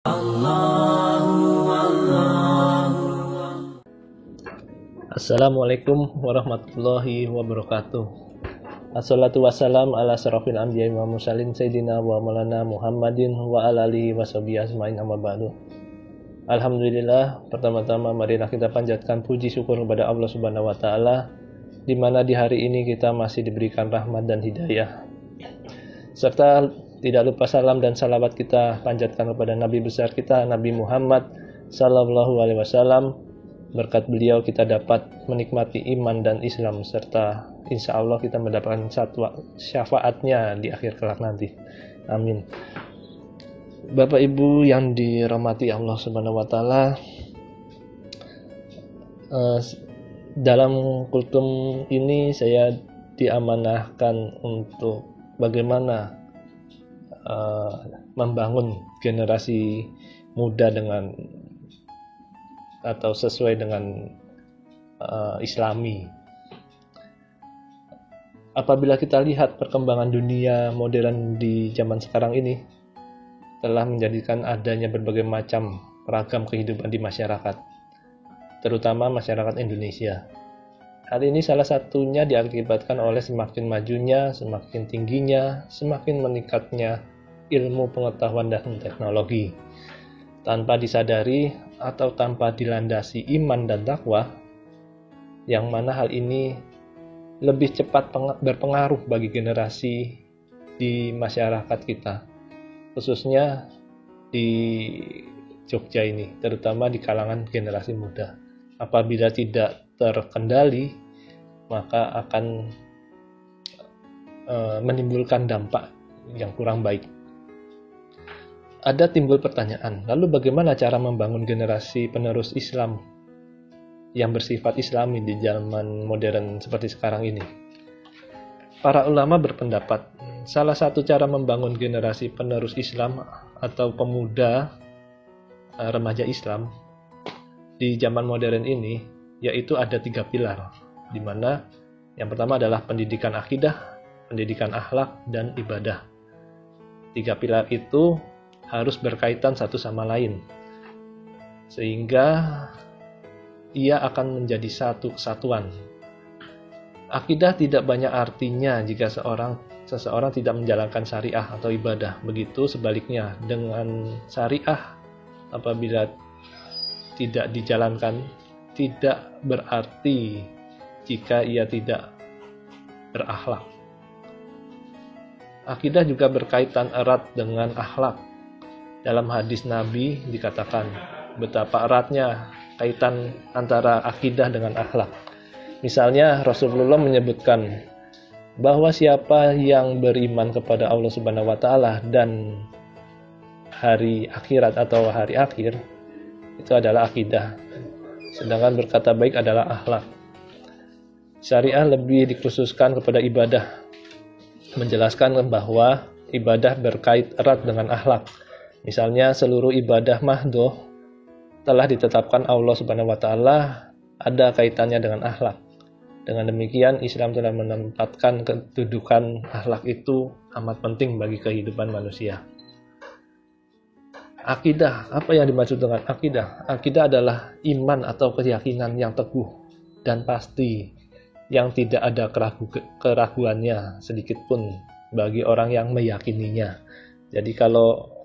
Assalamualaikum warahmatullahi wabarakatuh. Assalatu wassalam ala sarafil anbiya wa mursalin sayyidina wa maulana Muhammadin wa ala alihi washabihi ajmain amma ba'du. Alhamdulillah, pertama-tama marilah kita panjatkan puji syukur kepada Allah Subhanahu wa taala di mana di hari ini kita masih diberikan rahmat dan hidayah. Serta tidak lupa salam dan salawat kita panjatkan kepada Nabi besar kita, Nabi Muhammad sallallahu alaihi wasallam. Berkat beliau kita dapat menikmati iman dan Islam, serta insya Allah kita mendapatkan syafaatnya di akhir kelak nanti. Amin. Bapak Ibu yang dirahmati Allah Subhanahu wa taala, dalam kultum ini saya diamanahkan untuk bagaimana membangun generasi muda dengan atau sesuai dengan Islami. Apabila kita lihat perkembangan dunia modern di zaman sekarang ini telah menjadikan adanya berbagai macam ragam kehidupan di masyarakat, terutama masyarakat Indonesia. Hal ini salah satunya diakibatkan oleh semakin majunya, semakin tingginya, semakin meningkatnya ilmu pengetahuan dan teknologi. Tanpa disadari atau tanpa dilandasi iman dan takwa, yang mana hal ini lebih cepat berpengaruh bagi generasi di masyarakat kita, khususnya di Jogja ini, terutama di kalangan generasi muda. Apabila tidak terkendali, maka akan menimbulkan dampak yang kurang baik. Ada timbul pertanyaan, lalu bagaimana cara membangun generasi penerus Islam yang bersifat Islami di zaman modern seperti sekarang ini? Para ulama berpendapat, salah satu cara membangun generasi penerus Islam atau pemuda remaja Islam di zaman modern ini, yaitu ada 3 pilar, di mana yang pertama adalah pendidikan akidah, pendidikan akhlak, dan ibadah. 3 pilar itu harus berkaitan satu sama lain, sehingga ia akan menjadi satu kesatuan. Akidah tidak banyak artinya jika seseorang tidak menjalankan syariah atau ibadah. Begitu sebaliknya dengan syariah, apabila tidak dijalankan, tidak berarti jika ia tidak berakhlak. Akidah juga berkaitan erat dengan akhlak. Dalam hadis Nabi dikatakan betapa eratnya kaitan antara akidah dengan akhlak. Misalnya Rasulullah menyebutkan bahwa siapa yang beriman kepada Allah Subhanahu wa taala dan hari akhirat atau hari akhir, itu adalah akidah. Sedangkan berkata baik adalah akhlak. Syariah lebih dikhususkan kepada ibadah, menjelaskan bahwa ibadah berkait erat dengan akhlak. Misalnya seluruh ibadah mahdoh telah ditetapkan Allah Subhanahu wa taala ada kaitannya dengan akhlak. Dengan demikian Islam telah menempatkan kedudukan akhlak itu amat penting bagi kehidupan manusia. Akidah, apa yang dimaksud dengan akidah? Akidah adalah iman atau keyakinan yang teguh dan pasti, yang tidak ada keraguannya sedikit pun bagi orang yang meyakininya. Jadi kalau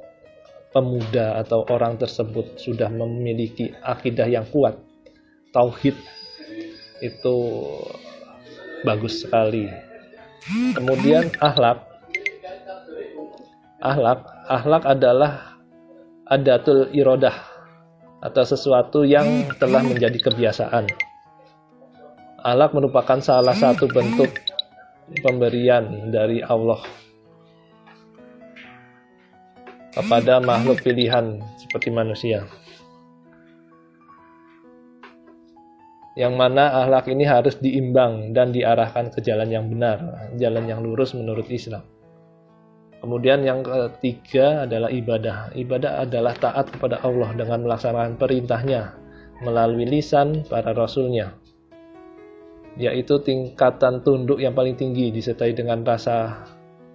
pemuda atau orang tersebut sudah memiliki akidah yang kuat, tauhid, itu bagus sekali. Kemudian akhlak adalah adatul irodah atau sesuatu yang telah menjadi kebiasaan. Akhlak merupakan salah satu bentuk pemberian dari Allah kepada makhluk pilihan seperti manusia, yang mana akhlak ini harus diimbang dan diarahkan ke jalan yang benar, jalan yang lurus menurut Islam. Kemudian yang ketiga adalah ibadah. Ibadah adalah taat kepada Allah dengan melaksanakan perintahnya melalui lisan para rasulnya, yaitu tingkatan tunduk yang paling tinggi disertai dengan rasa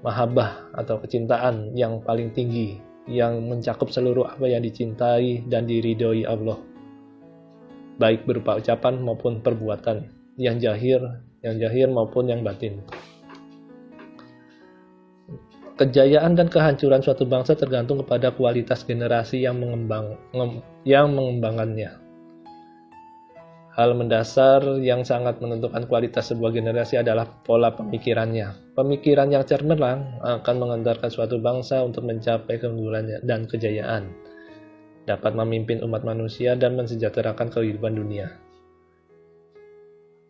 mahabbah atau kecintaan yang paling tinggi yang mencakup seluruh apa yang dicintai dan diridhoi Allah, baik berupa ucapan maupun perbuatan, yang zahir maupun yang batin. Kejayaan dan kehancuran suatu bangsa tergantung kepada kualitas generasi yang mengembangkannya. Hal mendasar yang sangat menentukan kualitas sebuah generasi adalah pola pemikirannya. Pemikiran yang cemerlang akan mengantarkan suatu bangsa untuk mencapai keunggulan dan kejayaan, dapat memimpin umat manusia dan mensejahterakan kehidupan dunia.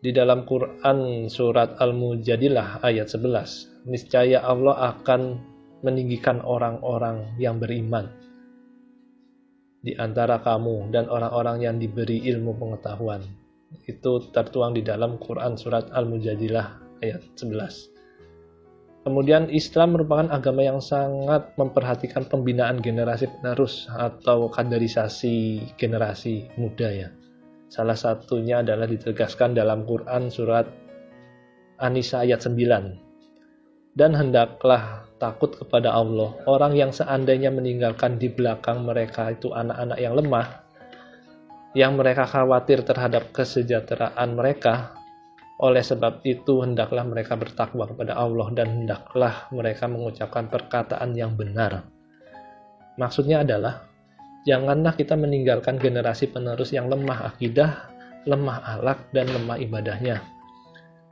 Di dalam Quran surat Al-Mujadilah ayat 11, niscaya Allah akan meninggikan orang-orang yang beriman di antara kamu dan orang-orang yang diberi ilmu pengetahuan. Itu tertuang di dalam Quran surat Al-Mujadilah ayat 11. Kemudian Islam merupakan agama yang sangat memperhatikan pembinaan generasi penerus atau kaderisasi generasi muda ya. Salah satunya adalah ditegaskan dalam Quran surat An-Nisa ayat 9. Dan hendaklah takut kepada Allah orang yang seandainya meninggalkan di belakang mereka itu anak-anak yang lemah, yang mereka khawatir terhadap kesejahteraan mereka. Oleh sebab itu hendaklah mereka bertakwa kepada Allah dan hendaklah mereka mengucapkan perkataan yang benar. Maksudnya adalah janganlah kita meninggalkan generasi penerus yang lemah akidah, lemah akhlak, dan lemah ibadahnya.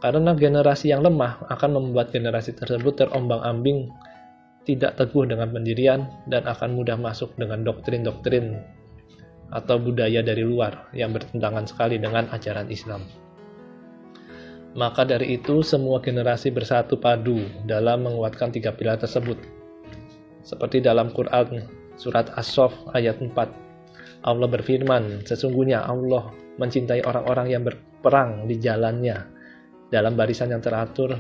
Karena generasi yang lemah akan membuat generasi tersebut terombang-ambing, tidak teguh dengan pendirian, dan akan mudah masuk dengan doktrin-doktrin atau budaya dari luar yang bertentangan sekali dengan ajaran Islam. Maka dari itu semua generasi bersatu padu dalam menguatkan 3 pilar tersebut. Seperti dalam Quran surat As-Saff ayat 4. Allah berfirman, sesungguhnya Allah mencintai orang-orang yang berperang di jalannya dalam barisan yang teratur,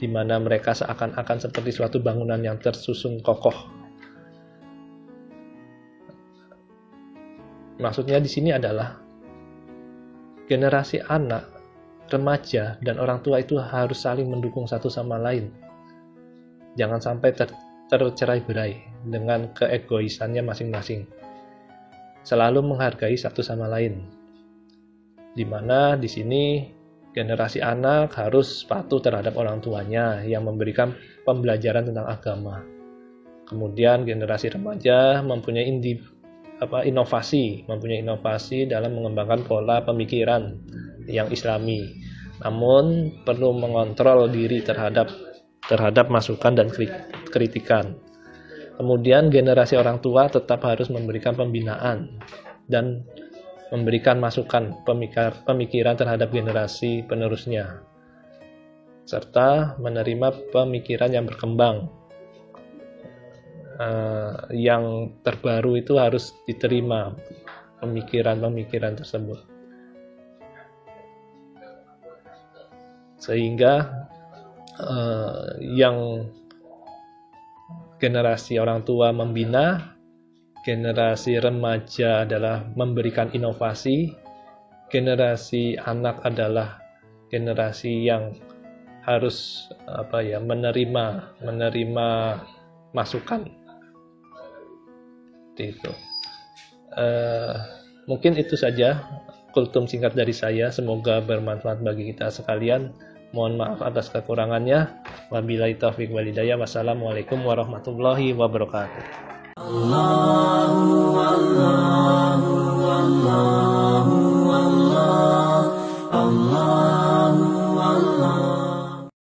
di mana mereka seakan-akan seperti suatu bangunan yang tersusun kokoh. Maksudnya di sini adalah generasi anak, remaja, dan orang tua itu harus saling mendukung satu sama lain. Jangan sampai tercerai-berai dengan keegoisannya masing-masing. Selalu menghargai satu sama lain. Di mana di sini generasi anak harus patuh terhadap orang tuanya yang memberikan pembelajaran tentang agama. Kemudian generasi remaja mempunyai inovasi dalam mengembangkan pola pemikiran yang islami. Namun perlu mengontrol diri terhadap masukan dan kritikan. Kemudian generasi orang tua tetap harus memberikan pembinaan dan memberikan masukan pemikiran terhadap generasi penerusnya, serta menerima pemikiran yang berkembang. Yang terbaru itu harus diterima pemikiran-pemikiran tersebut, sehingga yang generasi orang tua membina, generasi remaja adalah memberikan inovasi, generasi anak adalah generasi yang harus menerima masukan. Itu. Mungkin itu saja kultum singkat dari saya. Semoga bermanfaat bagi kita sekalian. Mohon maaf atas kekurangannya. Wabillahi taufiq wal hidayah. Wassalamualaikum warahmatullahi wabarakatuh. Allahu Allahu Allahu Allah Allah